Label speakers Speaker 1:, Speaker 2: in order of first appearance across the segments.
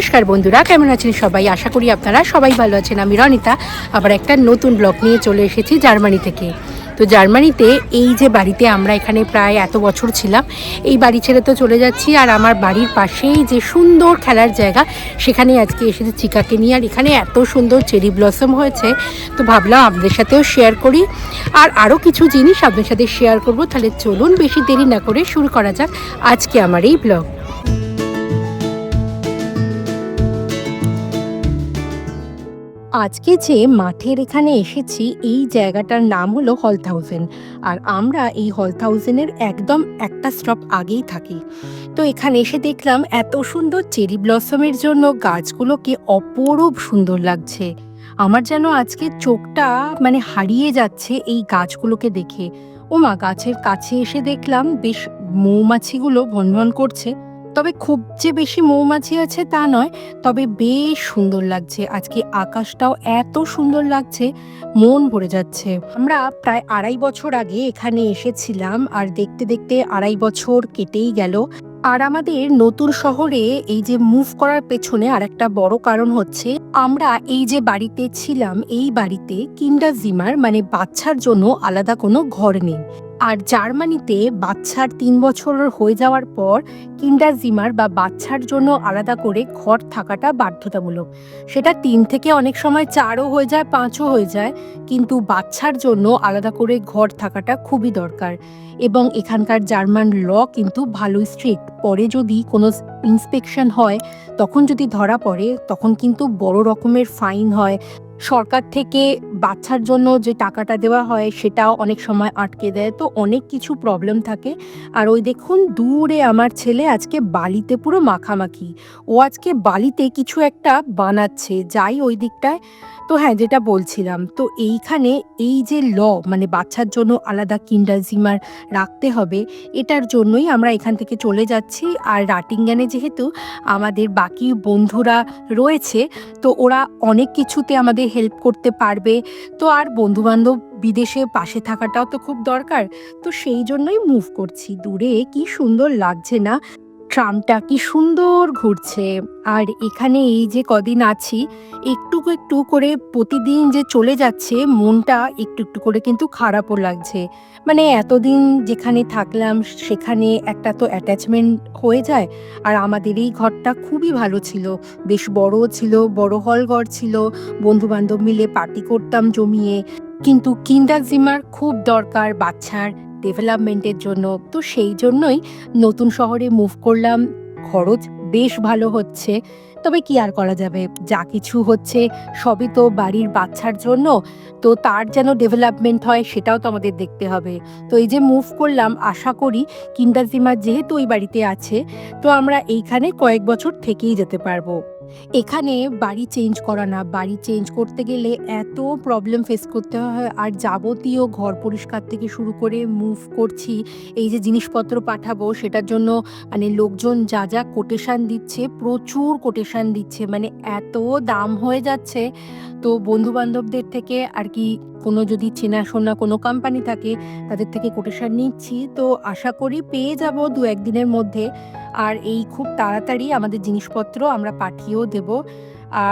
Speaker 1: নমস্কার বন্ধুরা, কেমন আছেন সবাই? আশা করি আপনারা সবাই ভালো আছেন। আমি রনিতা আবার একটা নতুন ব্লগ নিয়ে চলে এসেছি জার্মানি থেকে। তো জার্মানিতে এই যে বাড়িতে আমরা এখানে প্রায় এত বছর ছিলাম, এই বাড়ি ছেড়ে তো চলে যাচ্ছি। আর আমার বাড়ির পাশেই যে সুন্দর খেলার জায়গা, সেখানে আজকে এসেছে চিকাকে নিয়ে। আর এখানে এত সুন্দর চেরি ব্লসম হয়েছে, তো ভাবলাম আপনাদের সাথেও শেয়ার করি। আর আরও কিছু জিনিস আপনাদের সাথে শেয়ার করব। তাহলে চলুন বেশি দেরি না করে শুরু করা যাক আজকে আমার এই ব্লগ। আজকে যে মাঠের এখানে এসেছি, এই জায়গাটার নাম হলো হলথাউজেন। আর আমরা এই হলথাউজেনের একদম একটা স্টপ আগেই থাকি। তো এখানে এসে দেখলাম এত সুন্দর চেরি ব্লসমের জন্য গাছগুলোকে অপরূপ সুন্দর লাগছে। আমার যেন আজকে চোখটা হারিয়ে যাচ্ছে এই গাছগুলোকে দেখে। ওমা, গাছের কাছে এসে দেখলাম বেশ মৌমাছিগুলো ভনভন করছে। তবে খুব যে বেশি মৌমাছি আছে তা নয়, তবে বেশ সুন্দর লাগছে। আজকে আকাশটাও এত সুন্দর লাগছে, মন ভরে যাচ্ছে। আমরা প্রায় 2.5 বছর আগে এখানে এসেছিলাম, আর দেখতে দেখতে 2.5 বছর কেটেই গেল। আর আমাদের নতুন শহরে এই যে মুভ করার পেছনে আর একটা বড় কারণ হচ্ছে, আমরা এই যে বাড়িতে ছিলাম, এই বাড়িতে কিন্ডারজিমার বাচ্চার জন্য আলাদা কোনো ঘর নেই। আর জার্মানিতে বাচ্চার 3 বছর হয়ে যাওয়ার পর কিন্ডারজিমার বা বাচ্চার জন্য আলাদা করে ঘর থাকাটা বাধ্যতামূলক। সেটা 3 থেকে অনেক সময় 4ও হয়ে যায়, 5ও হয়ে যায়, কিন্তু বাচ্চার জন্য আলাদা করে ঘর থাকাটা খুবই দরকার। এবং এখানকার জার্মান ল কিন্তু ভালোই স্ট্রিক্ট। পরে যদি কোনো ইন্সপেকশন হয়, তখন যদি ধরা পড়ে, তখন কিন্তু বড় রকমের ফাইন হয়। সরকার থেকে বাচ্চার জন্য যে টাকাটা দেওয়া হয়, সেটাও অনেক সময় আটকে দেয়। তো অনেক কিছু প্রবলেম থাকে। আর ওই দেখুন দূরে আমার ছেলে আজকে বালিতে পুরো মাখামাখি। ও আজকে বালিতে কিছু একটা বানাচ্ছে, যাই ওই দিকটায়। তো হ্যাঁ, যেটা বলছিলাম, তো এইখানে এই যে ল বাচ্চার জন্য আলাদা কিন্ডারজিমার রাখতে হবে, এটার জন্যই আমরা এখান থেকে চলে যাচ্ছি। আর রাটিংগানে যেহেতু আমাদের বাকি বন্ধুরা রয়েছে, তো ওরা অনেক কিছুতে আমাদের হেল্প করতে পারবে। তো আর বন্ধুবান্ধব বিদেশে পাশে থাকাটাও তো খুব দরকার। তো সেই জন্যই মুভ করছি। দূরে কি সুন্দর লাগছে না, ট্রামটা কি সুন্দর ঘুরছে। আর এখানে এই যে কদিন আছি, একটু একটু করে প্রতিদিন যে চলে যাচ্ছে, মনটা একটু একটু করে কিন্তু খারাপও লাগছে। এতদিন যেখানে থাকলাম, সেখানে একটা তো অ্যাটাচমেন্ট হয়ে যায়। আর আমাদের এই ঘরটা খুবই ভালো ছিল, বেশ বড়ও ছিল, বড় হল ঘর ছিল, বন্ধুবান্ধব মিলে পার্টি করতাম জমিয়ে। কিন্তু কিন্ডারজিমার খুব দরকার বাচ্চার ডেভেলপমেন্টের জন্য। তো সেই জন্যই নতুন শহরে মুভ করলাম। খরচ বেশ ভালো হচ্ছে, তবে কি আর করা যাবে, যা কিছু হচ্ছে সবই তো বাড়ির বাচ্চার জন্য। তো তার যেন ডেভেলপমেন্ট হয়, সেটাও তো আমাদের দেখতে হবে। তো এই যে মুভ করলাম, আশা করি কিন্ডারজিমার যেহেতু ওই বাড়িতে আছে, তো আমরা এইখানে কয়েক বছর থেকেই যেতে পারবো। এখানে বাড়ি চেঞ্জ করা না, বাড়ি চেঞ্জ করতে গেলে এত প্রবলেম ফেস করতে হয়। আর যাবতীয় ঘর পরিষ্কার থেকে শুরু করে মুভ করছি, এই যে জিনিসপত্র পাঠাবো, সেটার জন্য লোকজন যা যা কোটেশান দিচ্ছে, প্রচুর কোটেশান দিচ্ছে, এত দাম হয়ে যাচ্ছে। তো বন্ধুবান্ধবদের থেকে আর কি, কোনো যদি চেনাশোনা কোনো কোম্পানি থাকে, তাদের থেকে কোটেশান নিচ্ছি। তো আশা করি পেয়ে যাব 2-1 দিনের মধ্যে। আর এই খুব তাড়াতাড়ি আমাদের জিনিসপত্র আমরা পাঠিয়েও দেব।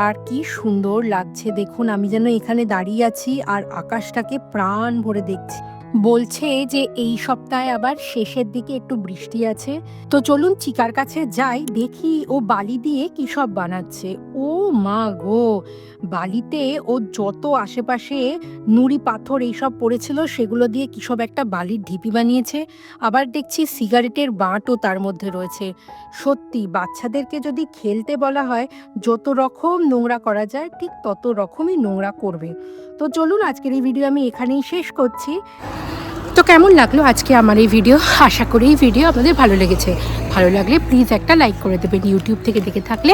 Speaker 1: আর কি সুন্দর লাগছে দেখুন, আমি যেন এখানে দাঁড়িয়ে আছি আর আকাশটাকে প্রাণ ভরে দেখছি। বলছে যে এই সপ্তাহে আবার শেষের দিকে একটু বৃষ্টি আছে। তো চলুন চিকার কাছে যাই, দেখি ও বালি দিয়ে কি সব বানাচ্ছে। ও মা গো, বালিতে ও যত আশেপাশে নুড়ি পাথর এইসব পড়েছিল, সেগুলো দিয়ে কি সব একটা বালির ঢিপি বানিয়েছে। আবার দেখছি সিগারেটের বাঁটও তার মধ্যে রয়েছে। সত্যি বাচ্চাদেরকে যদি খেলতে বলা হয়, যত রকম নোংরা করা যায়, ঠিক তত রকমই নোংরা করবে। তো চলুন আজকের এই ভিডিও আমি এখানেই শেষ করছি। তো কেমন লাগলো আজকে আমার এই ভিডিও? আশা করি এই ভিডিও আপনাদের ভালো লেগেছে। ভালো লাগলে প্লিজ একটা লাইক করে দেবেন। ইউটিউব থেকে দেখে থাকলে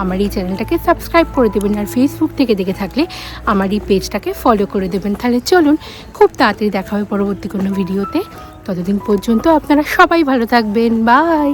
Speaker 1: আমার এই চ্যানেলটাকে সাবস্ক্রাইব করে দেবেন। আর ফেসবুক থেকে দেখে থাকলে আমার এই পেজটাকে ফলো করে দেবেন। তাহলে চলুন খুব তাড়াতাড়ি দেখা হবে পরবর্তী কোনো ভিডিওতে। ততদিন পর্যন্ত আপনারা সবাই ভালো থাকবেন। বাই।